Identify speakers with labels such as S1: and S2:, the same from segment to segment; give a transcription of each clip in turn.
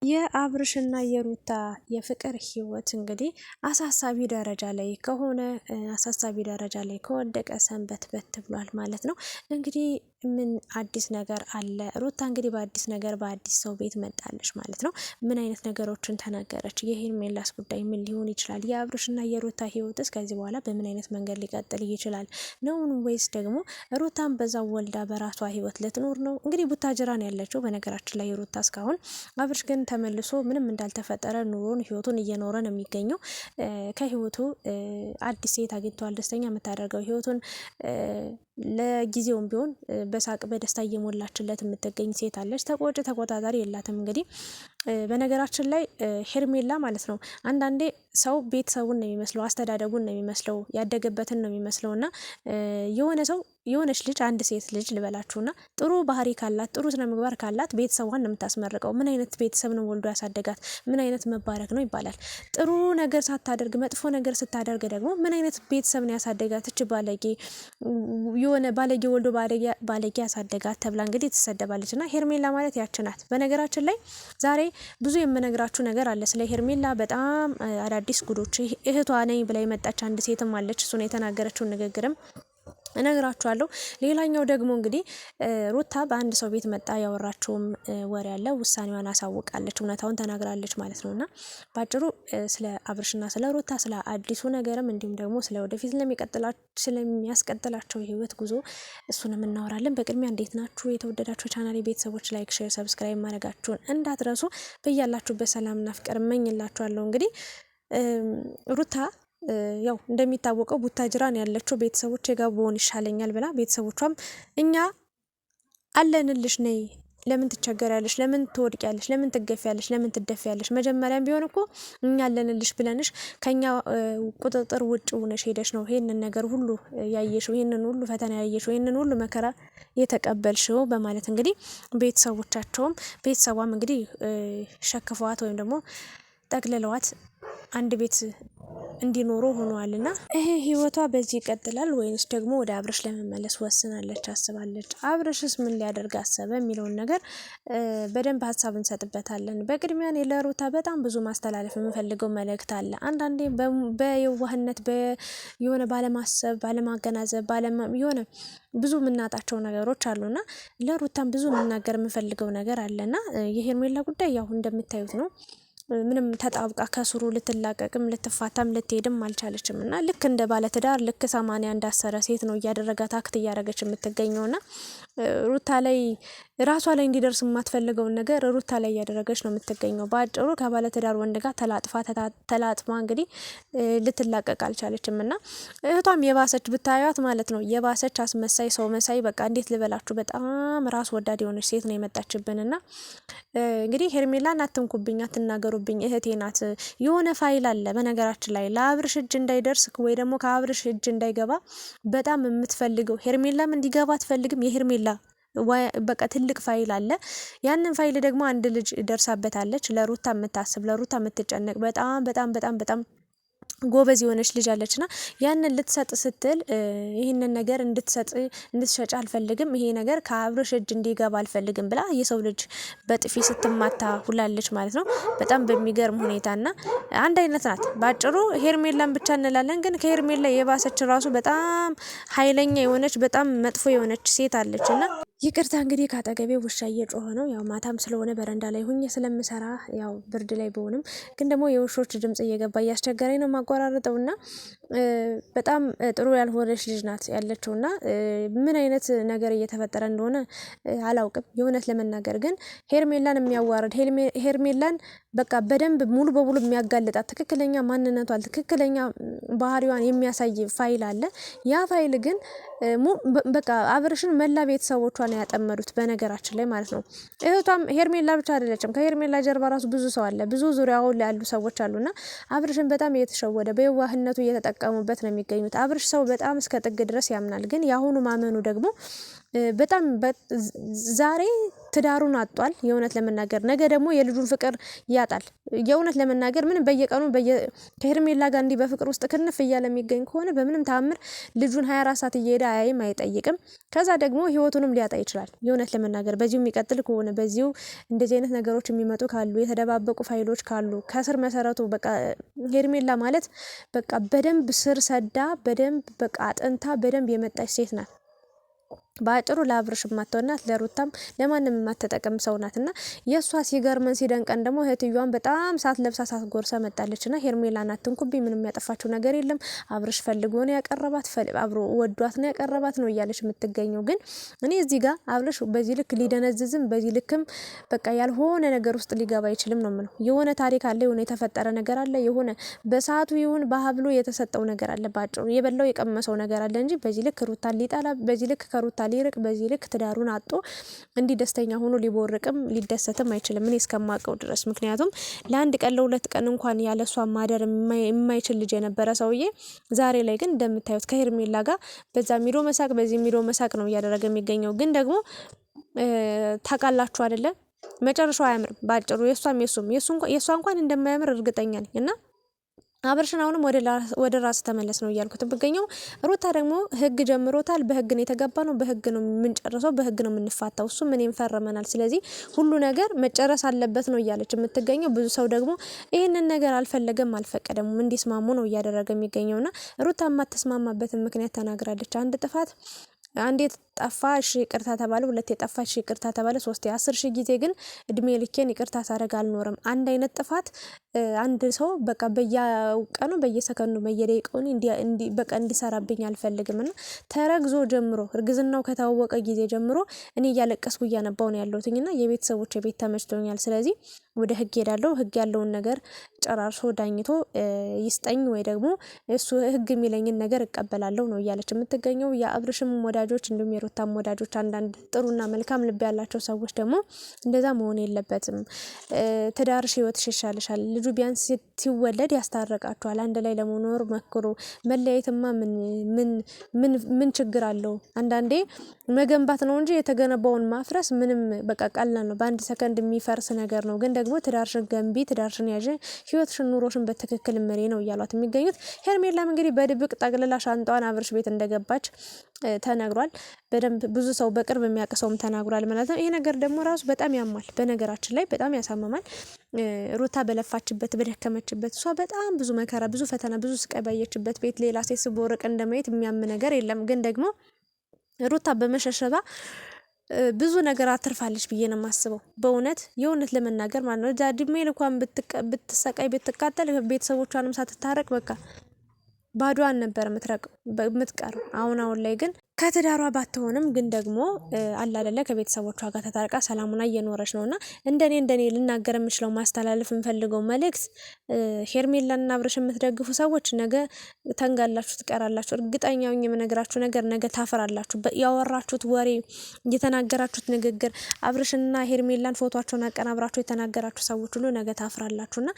S1: የአብርሽና የሩታ የፍቅር ህይወት እንግዲህ አሳሳቢ ደረጃ ላይ ከወደቀ ሰንበትበት ብሏል ማለት ነው። እንግዲህ ምን አዲስ ነገር አለ? ሩታ እንግዲህ በአዲስ ነገር በአዲስ ሰው ቤት መጣለች ማለት ነው። ምን አይነት ነገሮችን ተናገረች? የሄርሜላስ ጉዳይ ምን ሊሆን ይችላል? የአብርሽና የሩታ ህይወትስ ከዚህ በኋላ በምን አይነት መንገድ ሊቀጥል ይችላል ነው? ወይስ ደግሞ ሩታን በዛው ወልዳ በራሷ ህይወት ልትኖር ነው? እንግዲህ ቡታጅራ ነው ያለችው በነገራችን ላይ ሩታ እስካሁን። አብርሽ ግን ተመልሶ ምንም እንዳልተፈጠረ ኑሮን ህይወቱን እየኖረ ነው የሚገኘው። ከህይወቱ አዲስ ሴት አግኝቷል። ደስተኛ የምታደርገው ህይወቱን ለጊዜውም ቢሆን በሳቅ በደስታ እየሞላችለት የምትገኝ ሴት አለች። ተቆጭ ተቆጣጣሪ የላትም። እንግዲህ በነገራችን ላይ ሄርሜላ ማለት ነው አንዳንዴ ሰው ቤተሰቡን ነው የሚመስለው፣ አስተዳደጉን ነው የሚመስለው፣ ያደገበትን ነው የሚመስለው እና የሆነ ሰው የሆነች ልጅ አንድ ሴት ልጅ ልበላችሁና ጥሩ ባህሪ ካላት ጥሩ ስነ ምግባር ካላት ቤተሰቧን ነው የምታስመርቀው። ምን አይነት ቤተሰብ ነው ወልዶ ያሳደጋት? ምን አይነት መባረክ ነው ይባላል። ጥሩ ነገር ሳታደርግ መጥፎ ነገር ስታደርግ ደግሞ ምን አይነት ቤተሰብ ነው ያሳደጋት? እች ባለጌ የሆነ ባለጌ ወልዶ ባለጌ ያሳደጋት ተብላ እንግዲህ ትሰደባለች። እና ሄርሜላ ማለት ያችናት። በነገራችን ላይ ዛሬ ብዙ የምነግራችሁ ነገር አለ ስለ ሄርሜላ። በጣም አዳዲስ ጉዶች። እህቷ ነኝ ብላ የመጣች አንድ ሴትም አለች። እሱን የተናገረችውን ንግግርም እነግራችኋለሁ። ሌላኛው ደግሞ እንግዲህ ሩታ በአንድ ሰው ቤት መጣ ያወራችውም ወሬ ያለ ውሳኔዋን አሳውቃለች፣ እውነታውን ተናግራለች ማለት ነውና ባጭሩ ስለ አብርሽና ስለ ሩታ ስለ አዲሱ ነገርም እንዲሁም ደግሞ ስለ ወደፊት ስለሚያስቀጥላቸው ህይወት ጉዞ እሱንም እናወራለን። በቅድሚያ እንዴት ናችሁ የተወደዳችሁ ቻናሌ ቤተሰቦች? ላይክ፣ ሼር፣ ሰብስክራይብ ማድረጋችሁን እንዳትረሱ። በያላችሁበት ሰላምና ፍቅር እመኝላችኋለሁ። እንግዲህ ሩታ ያው እንደሚታወቀው ቡታጅራን ያለችው ቤተሰቦች ጋር ብሆን ይሻለኛል ብላ ቤተሰቦቿም እኛ አለንልሽ፣ ነይ፣ ለምን ትቸገሪያለሽ? ለምን ትወድቂያለሽ? ለምን ትገፊያለሽ? ለምን ትደፊያለሽ? መጀመሪያም ቢሆን እኮ እኛ አለንልሽ ብለንሽ ከኛ ቁጥጥር ውጭ ሆነሽ ሄደሽ ነው ይሄንን ነገር ሁሉ ያየሽው፣ ይሄንን ሁሉ ፈተና ያየሽው፣ ይሄንን ሁሉ መከራ የተቀበልሽው በማለት እንግዲህ ቤተሰቧም እንግዲህ ሸክፈዋት ወይም ደግሞ ጠቅልለዋት አንድ ቤት እንዲኖሩ ሆነዋልና ይሄ ህይወቷ በዚህ ይቀጥላል ወይንስ ደግሞ ወደ አብርሽ ለመመለስ ወስናለች አስባለች? አብርሽስ ምን ሊያደርግ አሰበ የሚለውን ነገር በደንብ ሀሳብ እንሰጥበታለን። በቅድሚያ እኔ ለሩታ በጣም ብዙ ማስተላለፍ የምፈልገው መልእክት አለ። አንዳንዴ በየዋህነት የሆነ ባለማሰብ፣ ባለማገናዘብ የሆነ ብዙ የምናጣቸው ነገሮች አሉና ለሩታም ብዙ መናገር የምፈልገው ነገር አለና የሄርሜላ ጉዳይ ያው እንደምታዩት ነው። ምንም ተጣብቃ ከስሩ ልትላቀቅም ልትፋታም ልትሄድም አልቻለችም እና ልክ እንደ ባለትዳር ልክ 80 እንዳሰረ ሴት ነው እያደረጋት አክት እያደረገች የምትገኘውና ሩታ ላይ ራሷ ላይ እንዲደርስ የማትፈልገውን ነገር ሩታ ላይ እያደረገች ነው የምትገኘው። በአጭሩ ከባለትዳር ወንድ ጋር ተላጥፋ እንግዲህ ልትላቀቅ አልቻለችም እና እህቷም የባሰች ብታዩት ማለት ነው የባሰች አስመሳይ ሰው መሳይ በቃ እንዴት ልበላችሁ በጣም ራስ ወዳድ የሆነች ሴት ነው የመጣችብንና እንግዲህ ሄርሜላን አትንኩብኝ፣ አትናገሩብኝ፣ እህቴ ናት። የሆነ ፋይል አለ በነገራችን ላይ ለአብርሽ እጅ እንዳይደርስ ወይ ደግሞ ከአብርሽ እጅ እንዳይገባ በጣም የምትፈልገው ሄርሜላም እንዲገባ አትፈልግም። የሄርሜላ በቃ ትልቅ ፋይል አለ። ያንን ፋይል ደግሞ አንድ ልጅ ደርሳበታለች። ለሩታ የምታስብ ለሩታ የምትጨነቅ በጣም በጣም በጣም በጣም ጎበዝ የሆነች ልጅ አለችና ያንን ልትሰጥ ስትል ይህንን ነገር እንድትሸጭ አልፈልግም፣ ይሄ ነገር ከአብርሽ እጅ እንዲገባ አልፈልግም ብላ የሰው ልጅ በጥፊ ስትማታ ሁላለች ማለት ነው። በጣም በሚገርም ሁኔታና አንድ አይነት ናት። ባጭሩ ሄርሜላን ብቻ እንላለን፣ ግን ከሄርሜላ የባሰች ራሱ በጣም ኃይለኛ የሆነች በጣም መጥፎ የሆነች ሴት አለችና ይቅርታ እንግዲህ ካጠገቤ ውሻ እየጮኸ ነው። ያው ማታም ስለሆነ በረንዳ ላይ ሁኜ ስለምሰራ ያው ብርድ ላይ በሆንም ግን ደግሞ የውሾች ድምጽ እየገባ እያስቸገረኝ ነው ማቆራረጠውና በጣም ጥሩ ያልሆነች ልጅ ናት ያለችውና ምን አይነት ነገር እየተፈጠረ እንደሆነ አላውቅም። የእውነት ለመናገር ግን ሄርሜላን የሚያዋርድ ሄርሜላን በቃ በደንብ ሙሉ በሙሉ የሚያጋልጣት ትክክለኛ ማንነቷን ትክክለኛ ባህሪዋን የሚያሳይ ፋይል አለ። ያ ፋይል ግን በቃ አብርሽን መላ ቤተሰቦቿን ያጠመዱት በነገራችን ላይ ማለት ነው። እህቷም ሄርሜላ ብቻ አይደለችም። ከሄርሜላ ጀርባ ራሱ ብዙ ሰው አለ፣ ብዙ ዙሪያው ላይ ያሉ ሰዎች አሉና አብርሽን በጣም እየተሸወደ በየዋህነቱ እየተጠቀሙበት ነው የሚገኙት። አብርሽ ሰው በጣም እስከ ጥግ ድረስ ያምናል። ግን የአሁኑ ማመኑ ደግሞ በጣም ዛሬ ትዳሩን አጧል የእውነት ለመናገር ነገ ደግሞ የልጁን ፍቅር ያጣል። የእውነት ለመናገር ምንም በየቀኑ ከሄርሜላ ጋር እንዲህ በፍቅር ውስጥ ክንፍ እያለ የሚገኝ ከሆነ በምንም ተአምር ልጁን 24 ሰዓት እየሄደ አያይም አይጠይቅም። ከዛ ደግሞ ህይወቱንም ሊያጣ ይችላል። የእውነት ለመናገር በዚሁ የሚቀጥል ከሆነ በዚሁ እንደዚህ አይነት ነገሮች የሚመጡ ካሉ የተደባበቁ ፋይሎች ካሉ ከስር መሰረቱ በቃ ሄርሜላ ማለት በቃ በደንብ ስር ሰዳ በደንብ በቃ አጥንታ በደንብ የመጣች ሴት ናት። በአጭሩ ለአብርሽ የማትሆናት ለሩታም ለማንም የማትጠቅም ሰው ናትና የእሷ ሲገርመን ሲደንቀን ደግሞ እህትዮዋን በጣም ሳት ለብሳ ሳት ጎርሳ መጣለችና ሄርሜላን አትንኩብኝ፣ ምንም ያጠፋችው ነገር የለም፣ አብርሽ ፈልጎ ነው ያቀረባት፣ አብሮ ወዷት ነው ያቀረባት ነው እያለች የምትገኘው። ግን እኔ እዚህ ጋር አብርሽ በዚህ ልክ ሊደነዝዝም በዚህ ልክም በቃ ያልሆነ ነገር ውስጥ ሊገባ አይችልም ነው የምለው። የሆነ ታሪክ አለ፣ የሆነ የተፈጠረ ነገር አለ፣ የሆነ በሰዓቱ ይሁን በሀብሎ የተሰጠው ነገር አለ፣ ባጭሩ የበላው የቀመሰው ነገር አለ እንጂ በዚህ ልክ ሩታ ሊጣላ በዚህ ልክ ከሩታ ሊርቅ በዚህ ልክ ትዳሩን አጦ እንዲህ ደስተኛ ሆኖ ሊቦርቅም ሊደሰትም አይችልም እኔ እስከማውቀው ድረስ። ምክንያቱም ለአንድ ቀን ለሁለት ቀን እንኳን ያለሷ ማደር የማይችል ልጅ የነበረ ሰውዬ ዛሬ ላይ ግን እንደምታዩት ከሄርሜላ ጋር በዛ ሚዶ መሳቅ በዚህ ሚዶ መሳቅ ነው እያደረገ የሚገኘው። ግን ደግሞ ታውቃላችሁ አይደለ መጨረሻው አያምርም። ባጭሩ የሷም የሷ እንኳን እንደማያምር እርግጠኛ ነኝ። እና አብርሽን አሁንም ወደ ራስ ተመለስ ነው እያልኩት ብገኘው። ሩታ ደግሞ ህግ ጀምሮታል። በህግ ነው የተገባ ነው፣ በህግ ነው የምንጨርሰው፣ በህግ ነው የምንፋታው። እሱ እኔም ፈርመናል። ስለዚህ ሁሉ ነገር መጨረስ አለበት ነው እያለች የምትገኘው። ብዙ ሰው ደግሞ ይህንን ነገር አልፈለገም አልፈቀደም እንዲስማሙ ነው እያደረገ የሚገኘውና ሩታ የማትስማማበትን ምክንያት ተናግራለች። አንድ ጥፋት አንዴ ጠፋ እሺ ይቅርታ ተባለ፣ ሁለቴ ጠፋ እሺ ይቅርታ ተባለ፣ ሶስቴ 10,000 ጊዜ ግን እድሜ ልኬን ይቅርታ ሳደርግ አልኖርም። አንድ አይነት ጥፋት አንድ ሰው በቃ በየቀኑ በየሰከንዱ በየደቂቃው በቃ እንዲሰራብኝ አልፈልግም። እና ተረግዞ ጀምሮ እርግዝናው ከታወቀ ጊዜ ጀምሮ እኔ እያለቀስኩ እያነባው ነው ያለሁትና የቤተሰቦች ቤት ተመችቶኛል። ስለዚህ ወደ ህግ ሄዳለሁ፣ ህግ ያለውን ነገር ጨራርሶ ዳኝቶ ይስጠኝ ወይ ደግሞ እሱ ህግ የሚለኝን ነገር እቀበላለሁ ነው እያለች የምትገኘው። የአብርሽም ወዳጆች እንዲሁም የሩታም ወዳጆች አንዳንድ ጥሩና መልካም ልብ ያላቸው ሰዎች ደግሞ እንደዛ መሆን የለበትም፣ ትዳርሽ ህይወትሽ ይሻልሻል፣ ልጁ ቢያንስ ሲወለድ ያስታርቃችኋል፣ አንድ ላይ ለመኖር መክሩ፣ መለያየትማ ምን ችግር አለው? አንዳንዴ መገንባት ነው እንጂ የተገነባውን ማፍረስ ምንም በቃ ቀላል ነው፣ በአንድ ሰከንድ የሚፈርስ ነገር ነው። ግን ደግሞ ትዳርሽን ገንቢ፣ ትዳርሽን ያዥ፣ ህይወትሽን ኑሮሽን በትክክል መሪ ነው እያሏት የሚገኙት። ሄርሜላም እንግዲህ በድብቅ ጠቅልላ ሻንጣዋን አብርሽ ቤት እንደገባች ተነግሯል። በደንብ ብዙ ሰው በቅርብ የሚያውቅ ተናግሯል ማለት ነው። ይሄ ነገር ደግሞ ራሱ በጣም ያማል። በነገራችን ላይ በጣም ያሳምማል። ሩታ በለፋችበት በደከመችበት እሷ በጣም ብዙ መከራ፣ ብዙ ፈተና፣ ብዙ ስቃይ ባየችበት ቤት ሌላ ሴት ስቦርቅ እንደማየት የሚያም ነገር የለም። ግን ደግሞ ሩታ በመሸሸባ ብዙ ነገር አትርፋለች ብዬ ነው የማስበው። በእውነት የእውነት ለመናገር ማለት ነው። እዛ እድሜ ልኳን ብትሰቃይ ብትቃጠል ቤተሰቦቿንም ሳትታረቅ በቃ ባዷን ነበር የምትቀረው። አሁን ላይ ግን ከትዳሯ ባትሆንም ግን ደግሞ አለ አይደለ ከቤተሰቦቿ ጋር ተታርቃ ሰላሙና እየኖረች ነውና እንደኔ ልናገር የምችለው ማስተላለፍ የምፈልገው መልእክት ሄርሜላና አብርሽ የምትደግፉ ሰዎች ነገ ተንጋላችሁ ትቀራላችሁ። እርግጠኛው የምነግራችሁ ነገር ነገ ታፈራላችሁ። ያወራችሁት ወሬ፣ የተናገራችሁት ንግግር፣ አብርሽና ሄርሜላን ፎቶቸውን አቀናብራችሁ የተናገራችሁ ሰዎች ሁሉ ነገ ታፍራላችሁና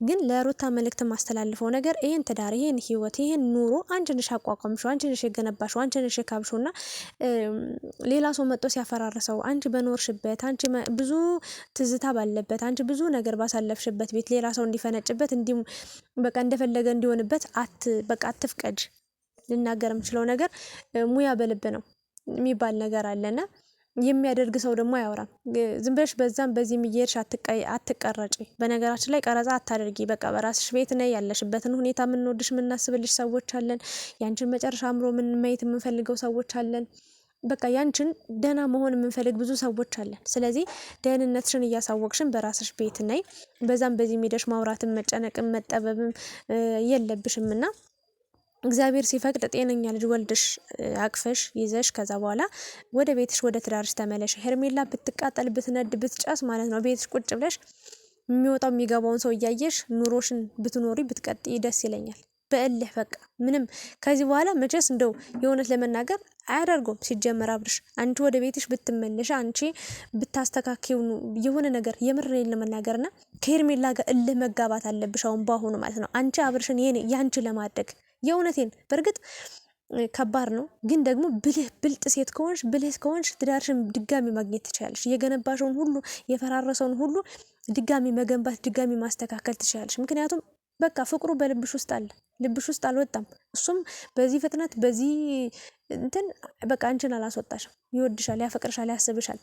S1: ግን ለሩታ መልእክት ማስተላልፈው ነገር ይሄን ትዳር፣ ይሄን ህይወት፣ ይሄን ኑሮ አንቺ ነሽ አቋቋምሽው፣ አንቺ ነሽ የገነባሽው፣ አንቺ ነሽ የካብሽው እና ሌላ ሰው መጥቶ ሲያፈራርሰው አንቺ በኖርሽበት አንቺ ብዙ ትዝታ ባለበት አንቺ ብዙ ነገር ባሳለፍሽበት ቤት ሌላ ሰው እንዲፈነጭበት በቃ እንደፈለገ እንዲሆንበት በቃ አትፍቀጅ። ልናገር የምችለው ነገር ሙያ በልብ ነው የሚባል ነገር አለና የሚያደርግ ሰው ደግሞ አያወራም። ዝም ብለሽ በዛም በዚህም እየሄድሽ አትቀረጪ። በነገራችን ላይ ቀረጻ አታደርጊ። በቃ በራስሽ ቤት ነይ። ያለሽበትን ሁኔታ የምንወድሽ የምናስብልሽ ሰዎች አለን። ያንቺን መጨረሻ አምሮ ማየት የምንፈልገው ሰዎች አለን። በቃ ያንቺን ደህና መሆን የምንፈልግ ብዙ ሰዎች አለን። ስለዚህ ደህንነትሽን እያሳወቅሽን በራስሽ ቤት ነይ። በዛም በዚህም ሄደሽ ማውራትም መጨነቅም መጠበብም የለብሽምና እግዚአብሔር ሲፈቅድ ጤነኛ ልጅ ወልድሽ አቅፈሽ ይዘሽ ከዛ በኋላ ወደ ቤትሽ ወደ ትዳርሽ ተመለሽ። ሄርሜላ ብትቃጠል ብትነድ ብትጨስ ማለት ነው ቤትሽ ቁጭ ብለሽ የሚወጣው የሚገባውን ሰው እያየሽ ኑሮሽን ብትኖሪ ብትቀጥይ ደስ ይለኛል። በእልህ በቃ ምንም ከዚህ በኋላ መቼስ እንደው የእውነት ለመናገር አያደርገውም። ሲጀመር አብርሽ አንቺ ወደ ቤትሽ ብትመለሽ አንቺ ብታስተካክዩ የሆነ ነገር የምሬን ለመናገርና ከሄርሜላ ጋር እልህ መጋባት አለብሽ አሁን ባሁኑ ማለት ነው። አንቺ አብርሽን ያንቺ ለማድረግ የእውነቴን በእርግጥ ከባድ ነው። ግን ደግሞ ብልጥ ሴት ከሆንሽ ትዳርሽን ድጋሚ ማግኘት ትችላለሽ። የገነባሽውን ሁሉ የፈራረሰውን ሁሉ ድጋሚ መገንባት ድጋሚ ማስተካከል ትችላለሽ። ምክንያቱም በቃ ፍቅሩ በልብሽ ውስጥ አለ፣ ልብሽ ውስጥ አልወጣም። እሱም በዚህ ፍጥነት በዚህ እንትን በቃ አንቺን አላስወጣሽም። ይወድሻል፣ ያፈቅርሻል፣ ያስብሻል።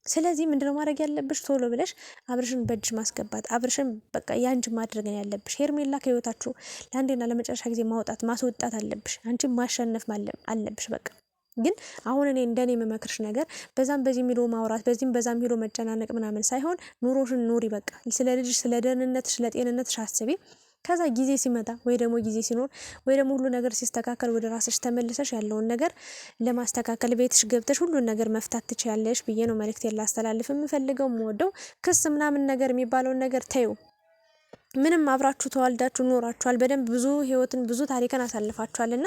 S1: ስለዚህ ምንድነው ማድረግ ያለብሽ? ቶሎ ብለሽ አብርሽን በእጅሽ ማስገባት፣ አብርሽን በቃ ያንቺ ማድረግ ነው ያለብሽ። ሄርሜላ ከህይወታችሁ ለአንዴና ለመጨረሻ ጊዜ ማስወጣት አለብሽ። አንቺ ማሸነፍ አለብሽ በቃ። ግን አሁን እኔ እንደኔ የምመክርሽ ነገር በዛም በዚህ ሄዶ ማውራት በዚህም በዛም ሄዶ መጨናነቅ ምናምን ሳይሆን ኑሮሽን ኑሪ በቃ። ስለ ልጅሽ፣ ስለ ደህንነትሽ፣ ስለ ጤንነትሽ አስቢ። ከዛ ጊዜ ሲመጣ ወይ ደግሞ ጊዜ ሲኖር ወይ ደግሞ ሁሉ ነገር ሲስተካከል ወደ ራስሽ ተመልሰሽ ያለውን ነገር ለማስተካከል ቤትሽ ገብተሽ ሁሉን ነገር መፍታት ትችያለሽ ብዬ ነው መልእክት ላስተላልፍ የምፈልገው። የምወደው ክስ ምናምን ነገር የሚባለውን ነገር ተዩ። ምንም አብራችሁ ተዋልዳችሁ ኖራችኋል። በደንብ ብዙ ህይወትን ብዙ ታሪክን አሳልፋችኋልና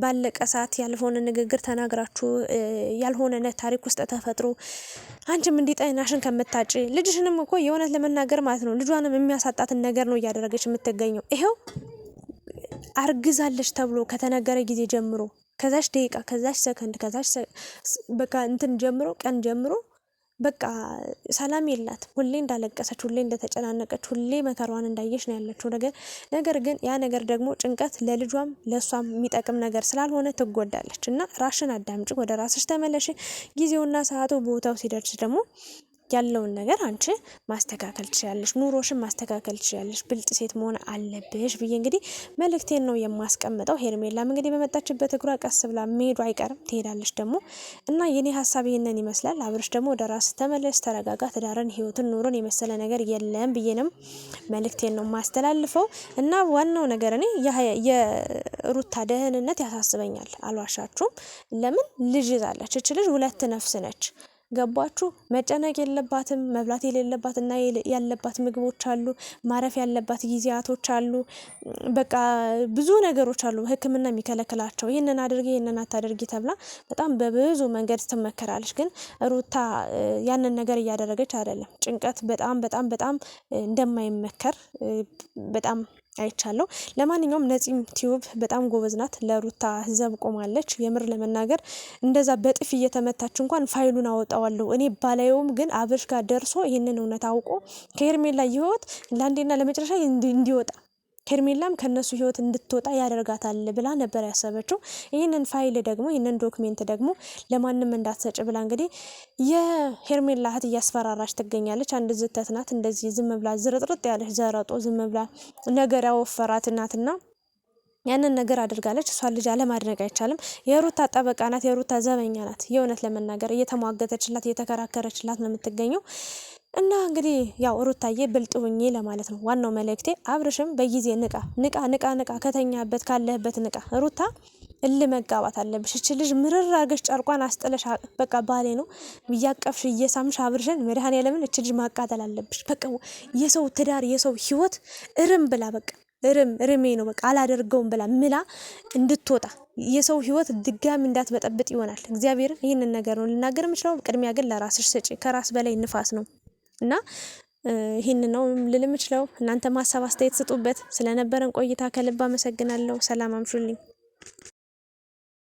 S1: ባለቀ ሰዓት ያልሆነ ንግግር ተናግራችሁ ያልሆነ ታሪክ ውስጥ ተፈጥሮ አንቺም እንዲጠናሽን ከምታጭ ልጅሽንም እኮ የእውነት ለመናገር ማለት ነው ልጇንም የሚያሳጣትን ነገር ነው እያደረገች የምትገኘው። ይሄው አርግዛለች ተብሎ ከተነገረ ጊዜ ጀምሮ ከዛች ደቂቃ ከዛች ሰከንድ ከዛች በቃ እንትን ጀምሮ ቀን ጀምሮ በቃ ሰላም የላት። ሁሌ እንዳለቀሰች፣ ሁሌ እንደተጨናነቀች፣ ሁሌ መከራዋን እንዳየሽ ነው ያለችው ነገር ግን ያ ነገር ደግሞ ጭንቀት ለልጇም ለሷም የሚጠቅም ነገር ስላልሆነ ትጎዳለች። እና ራስሽን አዳምጪ፣ ወደ ራስሽ ተመለሽ። ጊዜውና ሰዓቱ ቦታው ሲደርስ ደግሞ ያለውን ነገር አንቺ ማስተካከል ትችላለሽ፣ ኑሮሽን ማስተካከል ትችላለሽ። ብልጥ ሴት መሆን አለብሽ ብዬ እንግዲህ መልእክቴን ነው የማስቀምጠው። ሄርሜላም እንግዲህ በመጣችበት እግሯ ቀስ ብላ መሄዱ አይቀርም፣ ትሄዳለች ደግሞ እና የኔ ሀሳብ ይሄንን ይመስላል። አብርሽ ደግሞ ወደ ራስ ተመለስ፣ ተረጋጋ፣ ትዳርን፣ ህይወትን፣ ኑሮን የመሰለ ነገር የለም ብዬንም መልእክቴን ነው ማስተላልፈው። እና ዋናው ነገር እኔ የሩታ ደህንነት ያሳስበኛል፣ አልዋሻችሁም። ለምን ልጅ ይዛለች እች ልጅ፣ ሁለት ነፍስ ነች። ገባችሁ? መጨነቅ የለባትም። መብላት የሌለባት እና ያለባት ምግቦች አሉ። ማረፍ ያለባት ጊዜያቶች አሉ። በቃ ብዙ ነገሮች አሉ ሕክምና የሚከለክላቸው። ይህንን አድርጊ ይህንን አታድርጊ ተብላ በጣም በብዙ መንገድ ትመከራለች። ግን ሩታ ያንን ነገር እያደረገች አይደለም። ጭንቀት በጣም በጣም በጣም እንደማይመከር በጣም አይቻለሁ። ለማንኛውም ነፂም ቲዩብ በጣም ጎበዝ ናት። ለሩታ ዘብ ቆማለች። የምር ለመናገር እንደዛ በጥፍ እየተመታች እንኳን ፋይሉን አወጣዋለሁ እኔ ባላየውም፣ ግን አብርሽ ጋር ደርሶ ይህንን እውነት አውቆ ከሄርሜላ ህይወት ለአንዴና ለመጨረሻ እንዲወጣ ሄርሜላም ከነሱ ህይወት እንድትወጣ ያደርጋታል ብላ ነበር ያሰበችው። ይህንን ፋይል ደግሞ ይህንን ዶክሜንት ደግሞ ለማንም እንዳትሰጭ ብላ እንግዲህ የሄርሜላ እህት እያስፈራራች ትገኛለች። አንድ ዝተት ናት፣ እንደዚህ ዝም ብላ ዝርጥርጥ ያለች ዘረጦ ዝም ብላ ነገር ያወፈራት ናትና ያንን ነገር አድርጋለች። እሷን ልጅ አለማድነቅ አይቻልም። የሩታ ጠበቃ ናት፣ የሩታ ዘበኛ ናት። የእውነት ለመናገር እየተሟገተችላት እየተከራከረችላት ነው የምትገኘው። እና እንግዲህ ያው ሩታዬ ብልጥ ሁኚ ለማለት ነው ዋናው መልእክቴ። አብርሽም በጊዜ ንቃ ንቃ ንቃ ንቃ፣ ከተኛበት ካለህበት ንቃ። ሩታ መጋባት አለብሽ። እቺ ልጅ ምርር አርገሽ ጨርቋን አስጥለሽ በቃ ባሌ ነው እያቀፍሽ እየሳምሽ አብርሽን መድኃኔዓለምን እቺ ልጅ ማቃጠል አለብሽ። በቃ የሰው ትዳር የሰው ህይወት እርም ብላ በቃ እርሜ ነው በቃ አላደርገውም ብላ ምላ እንድትወጣ የሰው ህይወት ድጋሚ እንዳትበጠብጥ ይሆናል። እግዚአብሔር ይህንን ነገር ነው ልናገር የምችለው። ቅድሚያ ግን ለራስሽ ስጪ። ከራስ በላይ ንፋስ ነው እና ይህን ነው ልል የምችለው። እናንተ ማሳብ አስተያየት ስጡበት። ስለነበረን ቆይታ ከልብ አመሰግናለሁ። ሰላም አምሹልኝ።